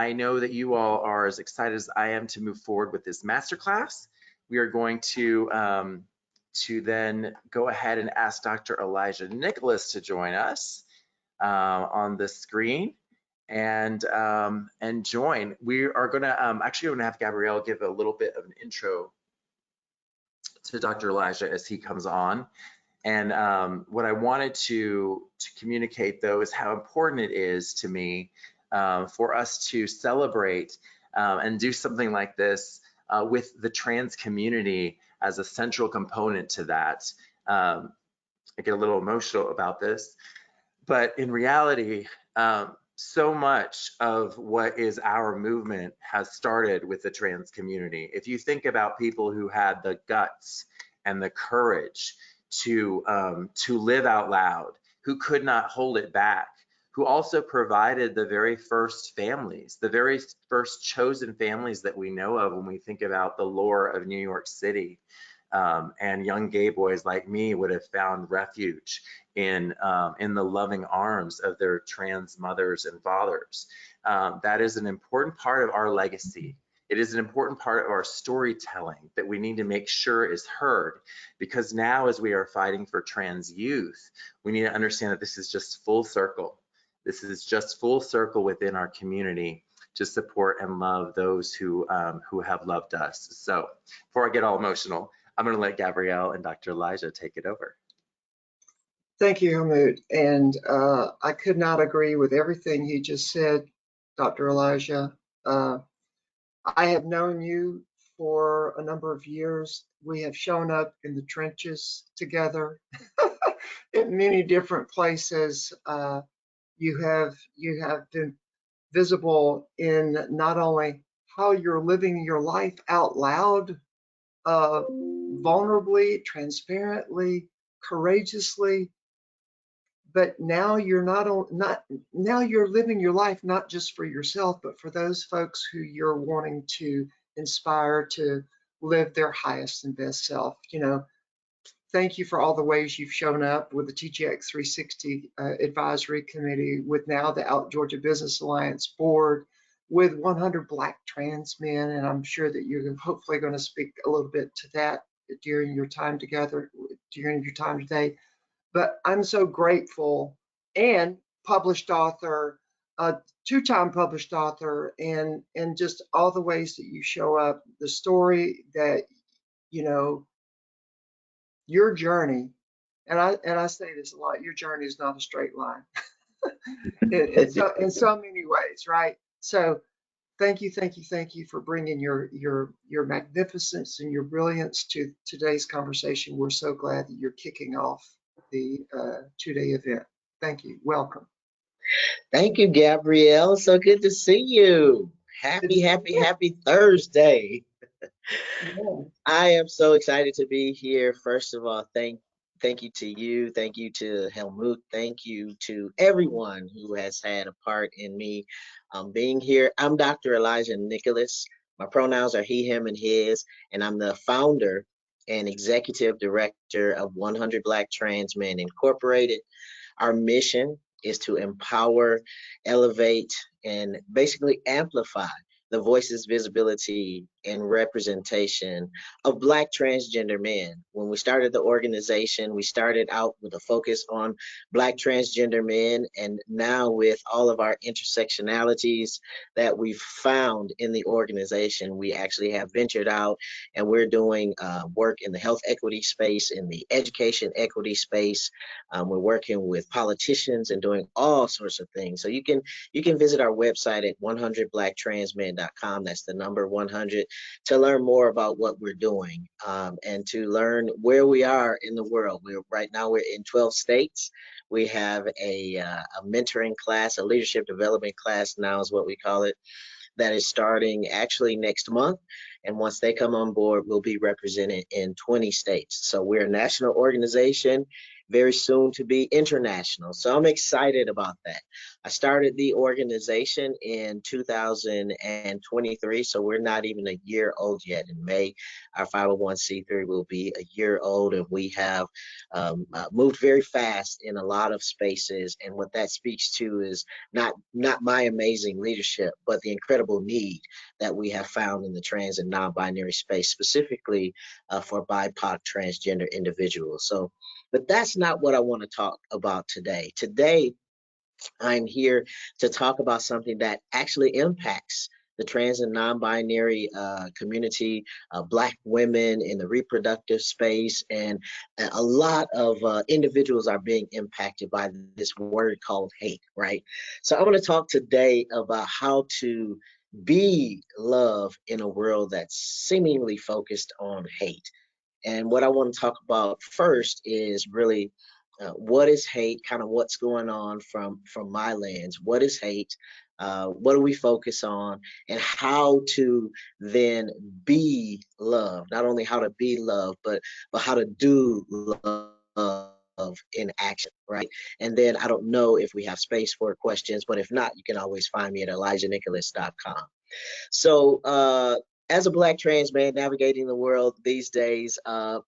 I know that you all are as excited as I am to move forward with this masterclass. We are going to then go ahead and ask Dr. Elijah Nicolas to join us on the screen and join. We are going to actually going to have Gabrielle give a little bit of an intro to Dr. Elijah as he comes on. And what I wanted to communicate, though, is how important it is to me for us to celebrate and do something like this with the trans community as a central component to that. I get a little emotional about this, but in reality, so much of what is our movement has started with the trans community. If you think about people who had the guts and the courage to live out loud, who could not hold it back, who also provided the very first families, the very first chosen families that we know of when we think about the lore of New York City. And young gay boys like me would have found refuge in the loving arms of their trans mothers and fathers. That is an important part of our legacy. It is an important part of our storytelling that we need to make sure is heard, because now as we are fighting for trans youth, we need to understand that this is just full circle. This is just full circle within our community to support and love those who have loved us. So before I get all emotional, I'm going to let Gabrielle and Dr. Elijah take it over. Thank you, Helmut. And I could not agree with everything he just said, Dr. Elijah. I have known you for a number of years. We have shown up in the trenches together in many different places. You have been visible in not only how you're living your life out loud, vulnerably, transparently, courageously, but now you're now you're living your life not just for yourself, but for those folks who you're wanting to inspire to live their highest and best self. You know, thank you for all the ways you've shown up with the TGX 360 Advisory Committee, with now the Out Georgia Business Alliance Board, with 100 Black trans men, and I'm sure that you're hopefully going to speak a little bit to that during your time together, during your time today. But I'm so grateful, and published author, two-time published author, and just all the ways that you show up, the story that, you know, your journey, and I say this a lot, your journey is not a straight line in so many ways, right? So thank you for bringing your magnificence and your brilliance to today's conversation. We're so glad that you're kicking off the two-day event. Thank you. Welcome. Thank you, Gabrielle. So good to see you. Happy Thursday. Yeah. I am so excited to be here. First of all, thank you to you. Thank you to Helmut. Thank you to everyone who has had a part in me being here. I'm Dr. Elijah Nicolas. My pronouns are he, him, and his, and I'm the founder and executive director of 100 Black Trans Men Incorporated. Our mission is to empower, elevate, and basically amplify the voices, visibility, and representation of Black transgender men. When we started the organization, we started out with a focus on Black transgender men, and now with all of our intersectionalities that we've found in the organization, we actually have ventured out and we're doing work in the health equity space, in the education equity space. We're working with politicians and doing all sorts of things. So you can visit our website at 100blacktransmen.com. That's the number 100, to learn more about what we're doing and to learn where we are in the world. Right now we're in 12 states. We have a mentoring class, a leadership development class now is what we call it, that is starting actually next month. And once they come on board, we'll be represented in 20 states. So we're a national organization, very soon to be international. So I'm excited about that. I started the organization in 2023, so we're not even a year old yet. In May, our 501c3 will be a year old, and we have moved very fast in a lot of spaces. And what that speaks to is not my amazing leadership, but the incredible need that we have found in the trans and non-binary space, specifically for BIPOC transgender individuals. So, but that's not what I want to talk about today. Today, I'm here to talk about something that actually impacts the trans and non-binary community, Black women in the reproductive space, and a lot of individuals are being impacted by this word called hate, right? So I want to talk today about how to be love in a world that's seemingly focused on hate. And what I want to talk about first is really what is hate, kind of what's going on from my lens. What is hate? What do we focus on? And how to then be love. Not only how to be love, but how to do love in action, right? And then I don't know if we have space for questions, but if not, you can always find me at ElijahNicolas.com. So, as a Black trans man navigating the world these days,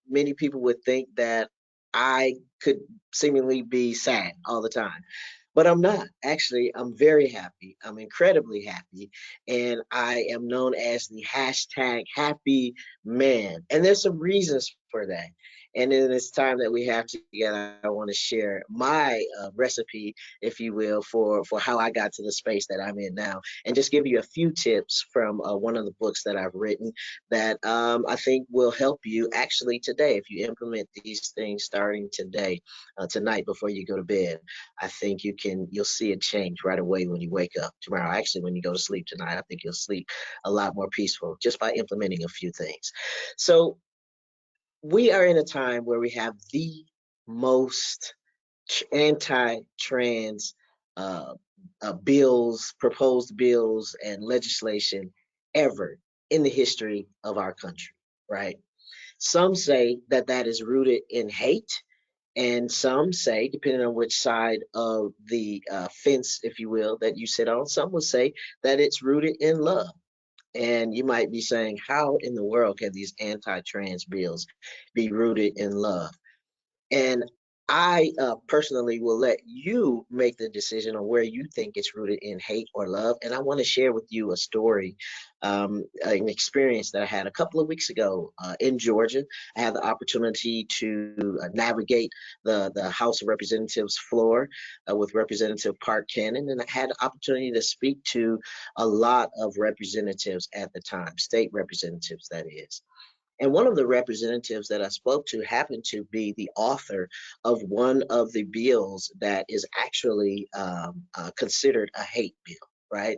many people would think that I could seemingly be sad all the time. But I'm not. Actually, I'm very happy. I'm incredibly happy. And I am known as the hashtag happy man. And there's some reasons for that. And in this time that we have together, I want to share my recipe, if you will, for how I got to the space that I'm in now, and just give you a few tips from one of the books that I've written that I think will help you actually today if you implement these things starting today, tonight before you go to bed. I think you'll see a change right away when you wake up tomorrow. Actually, when you go to sleep tonight, I think you'll sleep a lot more peaceful just by implementing a few things. So we are in a time where we have the most anti-trans uh, bills, proposed bills, and legislation ever in the history of our country, right? Some say that that is rooted in hate, and some say, depending on which side of the fence, if you will, that you sit on, some will say that it's rooted in love. And you might be saying, how in the world can these anti-trans bills be rooted in love? And I personally will let you make the decision on where you think it's rooted in hate or love. And I want to share with you a story, an experience that I had a couple of weeks ago in Georgia. I had the opportunity to navigate the House of Representatives floor with Representative Park Cannon, and I had the opportunity to speak to a lot of representatives at the time, state representatives, that is. And one of the representatives that I spoke to happened to be the author of one of the bills that is actually considered a hate bill, right?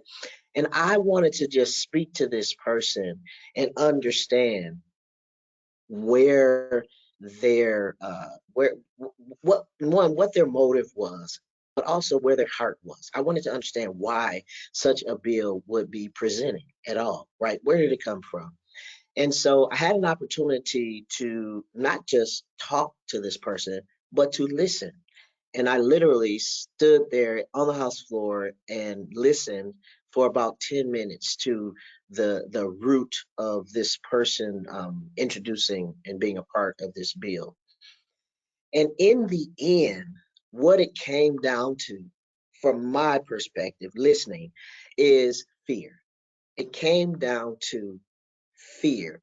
And I wanted to just speak to this person and understand where their what their motive was, but also where their heart was. I wanted to understand why such a bill would be presented at all, right? Where did it come from? And so I had an opportunity to not just talk to this person, but to listen. And I literally stood there on the House floor and listened for about 10 minutes to the root of this person introducing and being a part of this bill. And in the end, what it came down to, from my perspective, listening, is fear. It came down to fear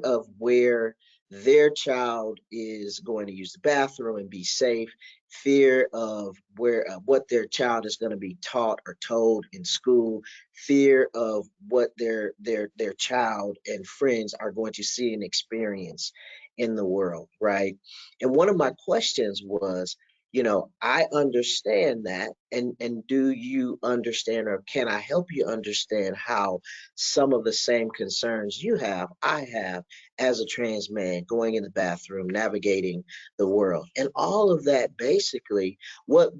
of where their child is going to use the bathroom and be safe, fear of where what their child is going to be taught or told in school, fear of what their child and friends are going to see and experience in the world, right? And one of my questions was, I understand that, and do you understand, or can I help you understand how some of the same concerns you have, I have as a trans man going in the bathroom, navigating the world. And all of that, basically, what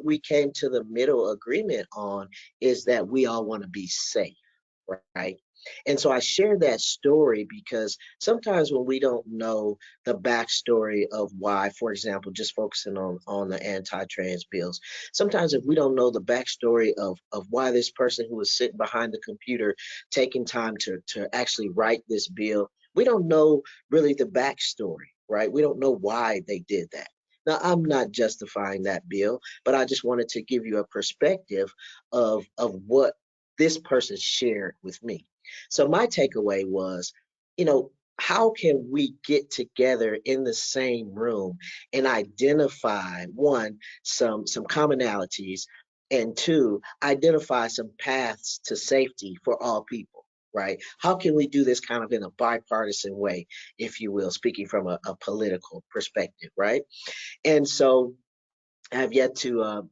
we came to the middle agreement on is that we all want to be safe, right? And so I share that story because sometimes when we don't know the backstory of why, for example, just focusing on the anti-trans bills, sometimes if we don't know the backstory of why this person who was sitting behind the computer taking time to actually write this bill, we don't know really the backstory, right? We don't know why they did that. Now, I'm not justifying that bill, but I just wanted to give you a perspective of what this person shared with me. So my takeaway was, you know, how can we get together in the same room and identify one, some commonalities, and two, identify some paths to safety for all people, right? How can we do this kind of in a bipartisan way, if you will, speaking from a political perspective, right? And so I have yet to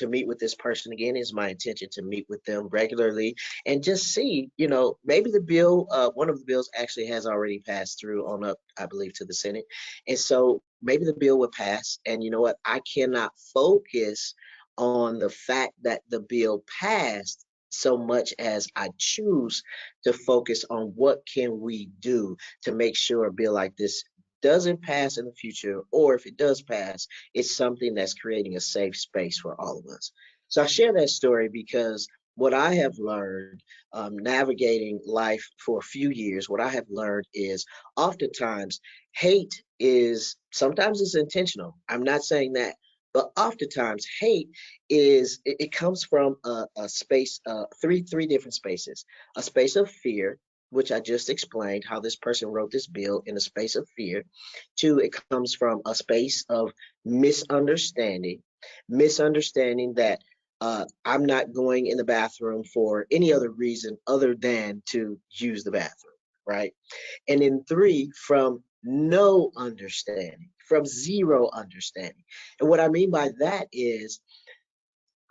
meet with this person again. It's my intention to meet with them regularly and just see, maybe the bill, one of the bills actually has already passed through on up, I believe, to the Senate, and so maybe the bill will pass. And you know what? I cannot focus on the fact that the bill passed so much as I choose to focus on what can we do to make sure a bill like this doesn't pass in the future, or if it does pass, it's something that's creating a safe space for all of us. So I share that story because what I have learned, navigating life for a few years, what I have learned is oftentimes hate is sometimes it's intentional. I'm not saying that, but oftentimes hate it comes from a space, three different spaces: a space of fear, which I just explained how this person wrote this bill in a space of fear. Two, it comes from a space of misunderstanding, misunderstanding that I'm not going in the bathroom for any other reason other than to use the bathroom, right? And then three, from no understanding, from zero understanding. And what I mean by that is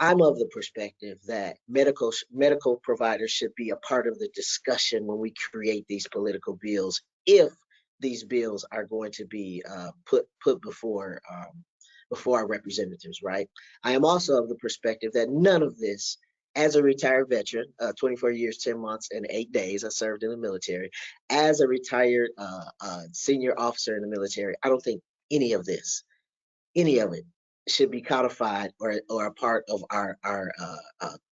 I'm of the perspective that medical providers should be a part of the discussion when we create these political bills, if these bills are going to be put before our representatives, right? I am also of the perspective that none of this, as a retired veteran, 24 years, 10 months, and 8 days, I served in the military. As a retired senior officer in the military, I don't think any of this any of it should be codified or a part of our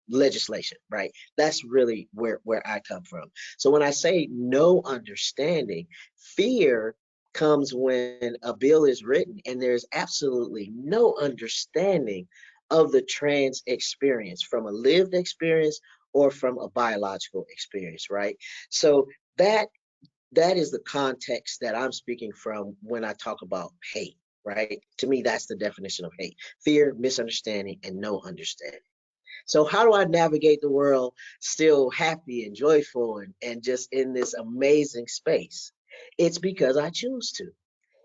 legislation, right? That's really where I come from. So when I say no understanding, fear comes when a bill is written and there's absolutely no understanding of the trans experience, from a lived experience or from a biological experience, right? So that that is the context that I'm speaking from when I talk about hate, right? To me, that's the definition of hate: fear, misunderstanding, and no understanding. So, how do I navigate the world still happy and joyful and just in this amazing space? It's because I choose to.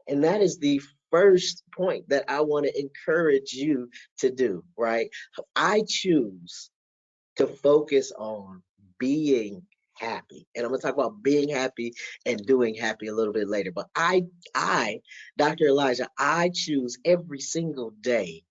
And that is the first point that I want to encourage you to do, right? I choose to focus on being happy. And I'm gonna talk about being happy and doing happy a little bit later. But Dr. Elijah, I choose every single day.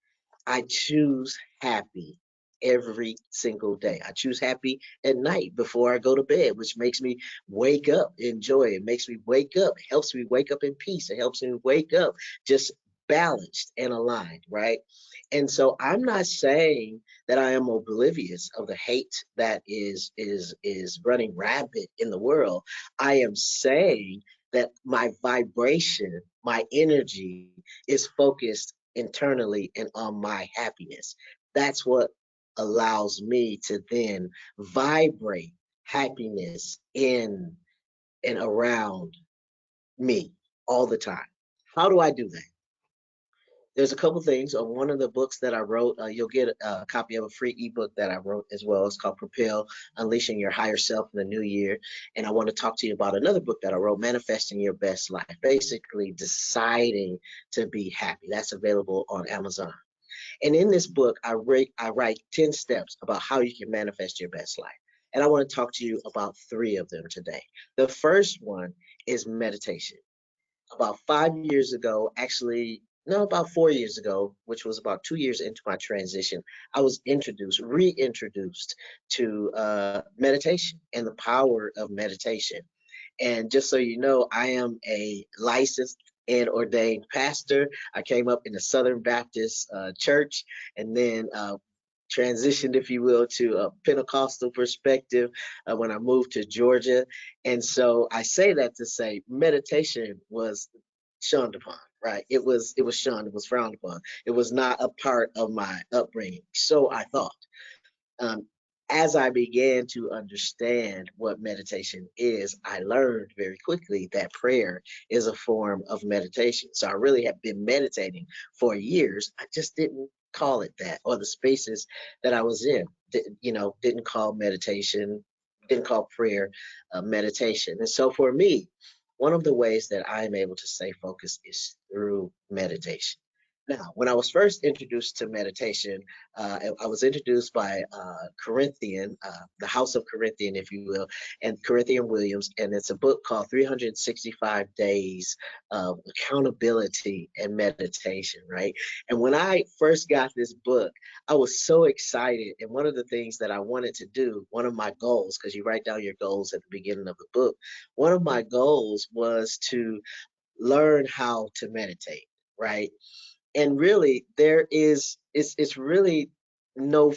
I choose happy every single day. I choose happy at night before I go to bed, which makes me wake up in joy. It makes me wake up, helps me wake up in peace. It helps me wake up just balanced and aligned, right? And so I'm not saying that I am oblivious of the hate that is running rampant in the world. I am saying that my vibration, my energy is focused internally and on my happiness. That's what allows me to then vibrate happiness in and around me all the time. How do I do that? There's a couple things. On one of the books that I wrote, you'll get a copy of a free ebook that I wrote as well. It's called Propel: Unleashing Your Higher Self in the New Year. And I want to talk to you about another book that I wrote, Manifesting Your Best Life, basically deciding to be happy. That's available on Amazon. And in this book, I write 10 steps about how you can manifest your best life. And I want to talk to you about three of them today. The first one is meditation. About 5 years ago, actually, no, about 4 years ago, which was about 2 years into my transition, I was reintroduced to meditation and the power of meditation. And just so you know, I am a licensed and ordained pastor. I came up in the Southern Baptist church, and then transitioned, if you will, to a Pentecostal perspective when I moved to Georgia. And so I say that to say meditation was shunned upon, right? It was shunned, it was frowned upon. It was not a part of my upbringing. So I thought. Um, as I began to understand what meditation is, I learned very quickly that prayer is a form of meditation. So I really have been meditating for years. I just didn't call it that, or the spaces that I was in, didn't call meditation, didn't call prayer meditation. And so for me, one of the ways that I'm able to stay focused is through meditation. Now, when I was first introduced to meditation, I was introduced by Corinthian, the House of Corinthian, if you will, and Corinthian Williams, and it's a book called 365 Days of Accountability and Meditation, right? And when I first got this book, I was so excited. And one of the things that I wanted to do, one of my goals, because you write down your goals at the beginning of the book, one of my goals was to learn how to meditate, right? And really there is it's really no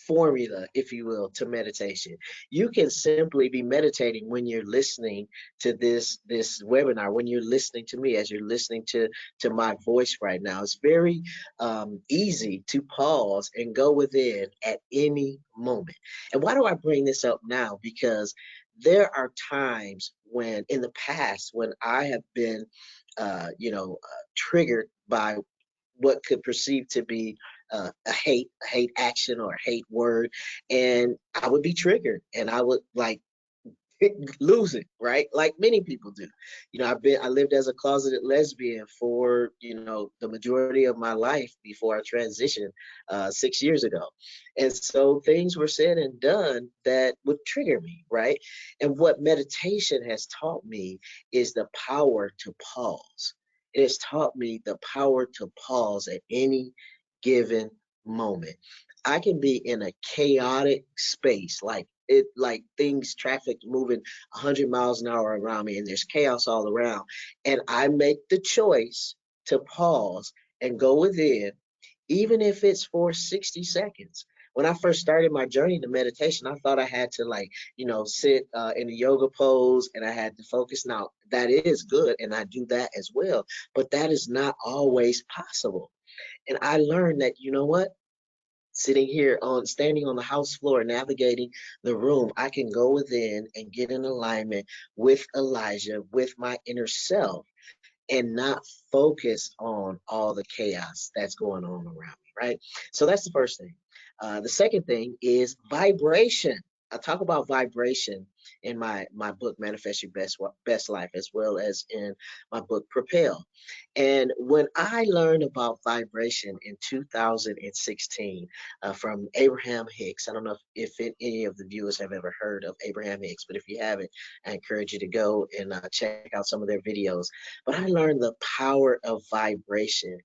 formula, if you will, to meditation. You can simply be meditating when you're listening to this webinar, when you're listening to me, as you're listening to my voice right now. It's very easy to pause and go within at any moment. And why do I bring this up now? Because there are times when in the past when I have been triggered by what could perceive to be a hate action or a hate word, and I would be triggered, and I would like lose it, right? Like many people do. I lived as a closeted lesbian for the majority of my life before I transitioned 6 years ago, and so things were said and done that would trigger me, right? And what meditation has taught me is the power to pause. It has taught me the power to pause at any given moment. I can be in a chaotic space, like things, traffic moving 100 miles an hour around me, and there's chaos all around. And I make the choice to pause and go within, even if it's for 60 seconds. When I first started my journey to meditation, I thought I had to sit in a yoga pose and I had to focus. Now, that is good, and I do that as well, but that is not always possible. And I learned that, you know what? Standing on the house floor, navigating the room, I can go within and get in alignment with Elijah, with my inner self, and not focus on all the chaos that's going on around me, right? So that's the first thing. The second thing is vibration. I talk about vibration in my book Manifest Your Best Life, as well as in my book Propel. And when I learned about vibration in 2016 from Abraham Hicks, I don't know if any of the viewers have ever heard of Abraham Hicks, but if you haven't, I encourage you to go and check out some of their videos. But I learned the power of vibration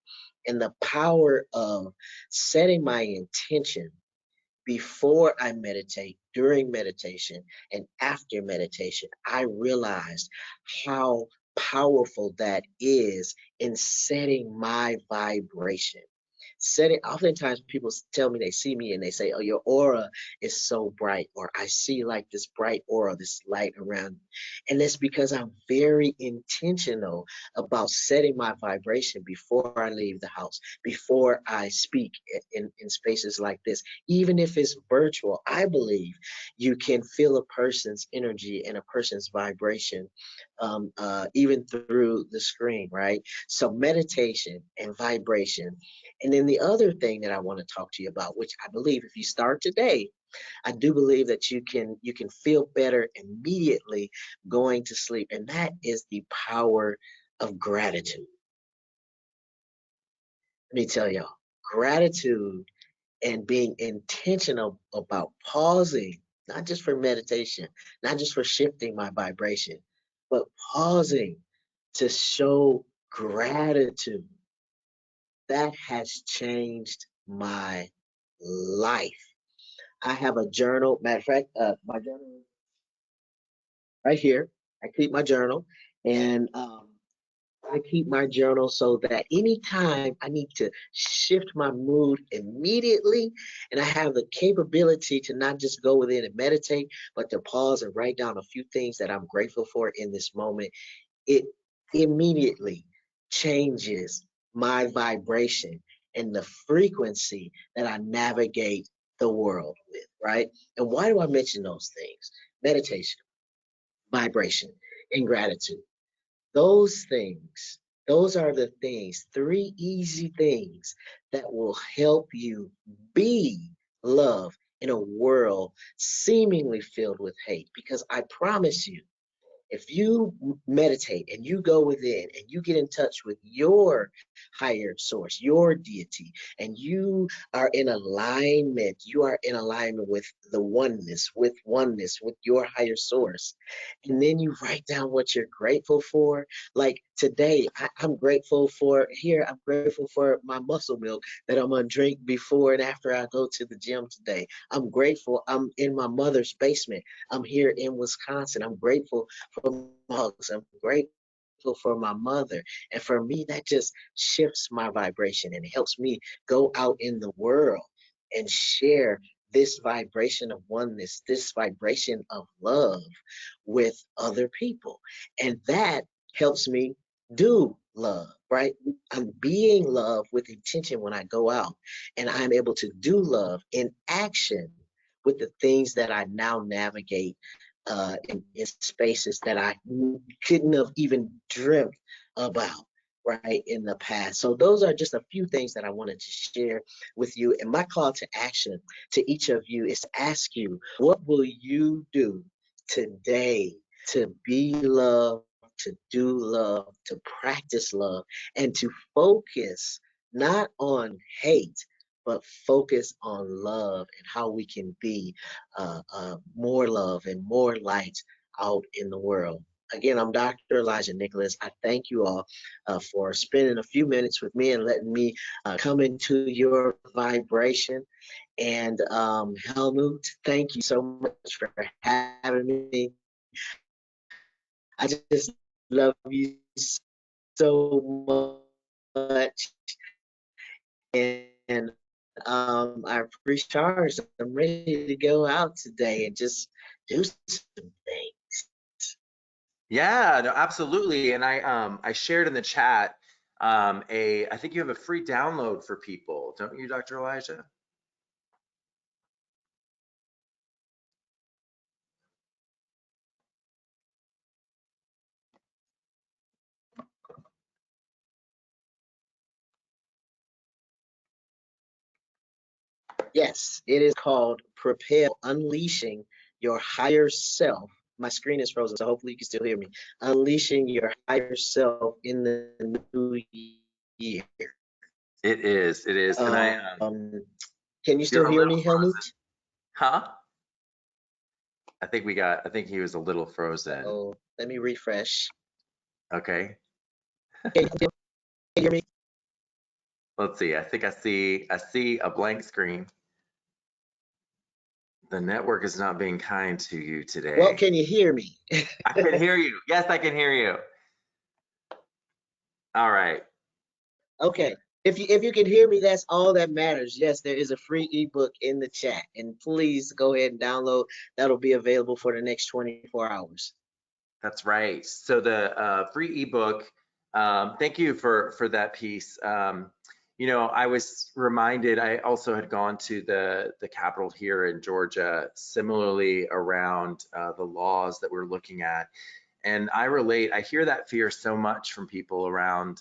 and the power of setting my intention before I meditate, during meditation, and after meditation. I realized how powerful that is in setting my vibration. Oftentimes people tell me, they see me and they say, "Oh, your aura is so bright," or "I see like this bright aura, this light around me." And that's because I'm very intentional about setting my vibration before I leave the house, before I speak in spaces like this. Even if it's virtual, I believe you can feel a person's energy and a person's vibration, even through the screen, right? So meditation and vibration. And then the other thing that I want to talk to you about, which I believe if you start today, I do believe that you can feel better immediately going to sleep, and that is the power of gratitude. Let me tell y'all, gratitude and being intentional about pausing, not just for meditation, not just for shifting my vibration, but pausing to show gratitude that has changed my life. I have a journal. Matter of fact, my journal right here. I keep my journal, and I keep my journal so that anytime I need to shift my mood immediately, and I have the capability to not just go within and meditate, but to pause and write down a few things that I'm grateful for in this moment, it immediately changes my vibration and the frequency that I navigate the world with, right? And why do I mention those things? Meditation, vibration, and gratitude. Those things, those are the things, three easy things that will help you be love in a world seemingly filled with hate. Because I promise you, if you meditate and you go within and you get in touch with your higher source, your deity, and you are in alignment with the oneness, with your higher source. And then you write down what you're grateful for. Like today, I'm grateful I'm grateful for my muscle milk that I'm gonna drink before and after I go to the gym today. I'm grateful I'm in my mother's basement. I'm here in Wisconsin. I'm grateful for my hugs. I'm grateful for my mother. And for me, that just shifts my vibration and helps me go out in the world and share this vibration of oneness, this vibration of love with other people. And that helps me do love, right? I'm being love with intention when I go out, and I'm able to do love in action with the things that I now navigate in spaces that I couldn't have even dreamt about, right, in the past. So those are just a few things that I wanted to share with you. And my call to action to each of you is to ask you, what will you do today to be love, to do love, to practice love, and to focus not on hate, but focus on love and how we can be more love and more light out in the world. Again, I'm Dr. Elijah Nicholas. I thank you all for spending a few minutes with me and letting me come into your vibration. And Helmut, thank you so much for having me. I just love you so much. And I recharged. I'm ready to go out today and just do some things. Yeah, no, absolutely. And I shared in the chat I think you have a free download for people, don't you, Dr. Elijah? Yes, it is called Propel, Unleashing Your Higher Self. My screen is frozen, so hopefully you can still hear me. Unleashing Your Higher Self in the New Year. It is. And Can you you're still a hear little me, frozen. Helmut? Huh? I think he was a little frozen. Oh, let me refresh. Okay. Can you hear me? Let's see. I think I see a blank screen. The network is not being kind to you Well, today. can you hear me? I can hear you. Yes, I can hear you. All right. Okay. If you can hear me, that's all that matters. Yes, there is a free ebook in the chat, and please go ahead and download. That'll be available for the next 24 hours. That's right. So the free ebook. Thank you for that piece. You know, I was reminded. I also had gone to the Capitol here in Georgia, similarly around the laws that we're looking at, and I relate. I hear that fear so much from people around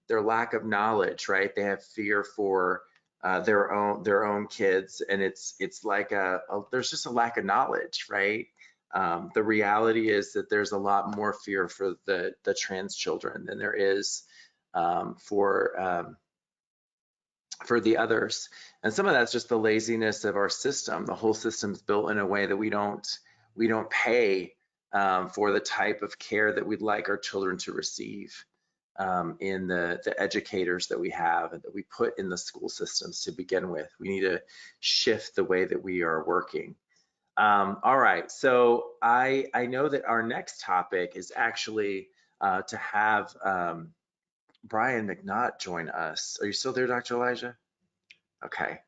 their lack of knowledge. Right? They have fear for their own kids, and it's like there's just a lack of knowledge, right? The reality is that there's a lot more fear for the trans children than there is for the others. And some of that's just the laziness of our system. The whole system's built in a way that we don't pay for the type of care that we'd like our children to receive. in the educators that we have and that we put in the school systems to begin with. We need to shift the way that we are working. All right, so I know that our next topic is actually to have Brian McNaught join us. Are you still there, Dr. Elijah? Okay.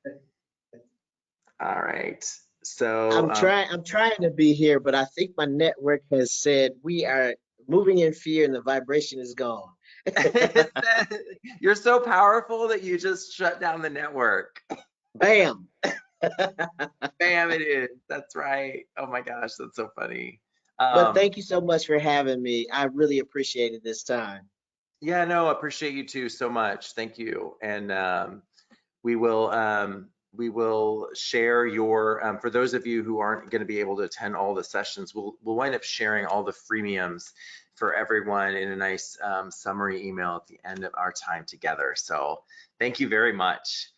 All right. So I'm trying to be here, but I think my network has said we are moving in fear and the vibration is gone. you're so powerful that you just shut down the network. Bam. Bam, it is. That's right. Oh my gosh, that's so funny. But thank you so much for having me. I really appreciated this time. Yeah, no, appreciate you too so much. Thank you. And we will share your for those of you who aren't going to be able to attend all the sessions, we'll wind up sharing all the freemiums for everyone in a nice summary email at the end of our time together. So thank you very much.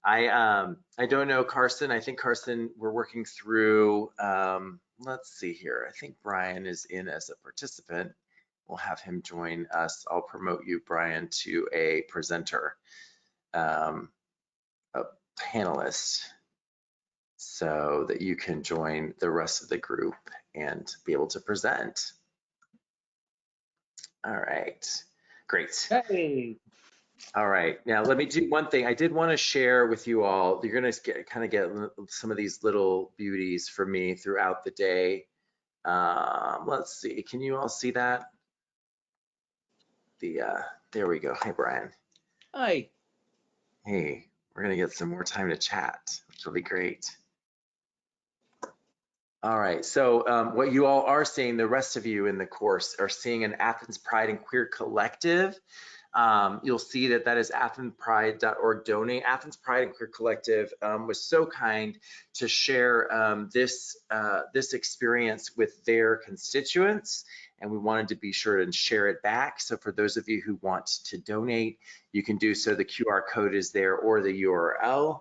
I don't know, Carson. I think Carson, we're working through. Let's see here. I think Brian is in as a participant. We'll have him join us. I'll promote you, Brian, to a presenter, a panelist, so that you can join the rest of the group and be able to present. All right, great. Hey. All right, now let me do one thing. I did want to share with you all. You're going to kind of get some of these little beauties from me throughout the day. Let's see. Can you all see that? There we go. Hi, Brian. Hi. Hey, we're going to get some more time to chat, which will be great. All right, so what you all are seeing, the rest of you in the course are seeing an Athens Pride and Queer Collective. You'll see that is athenspride.org donate. Athens Pride and Queer Collective was so kind to share this experience with their constituents, and we wanted to be sure to share it back. So for those of you who want to donate, you can do so. The QR code is there or the URL.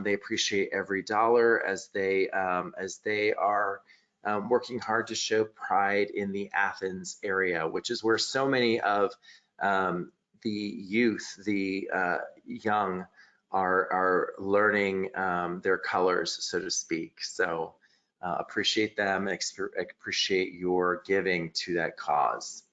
They appreciate every dollar as they are working hard to show pride in the Athens area, which is where so many of the youth, the young, are learning their colors, so to speak. So appreciate them and appreciate your giving to that cause.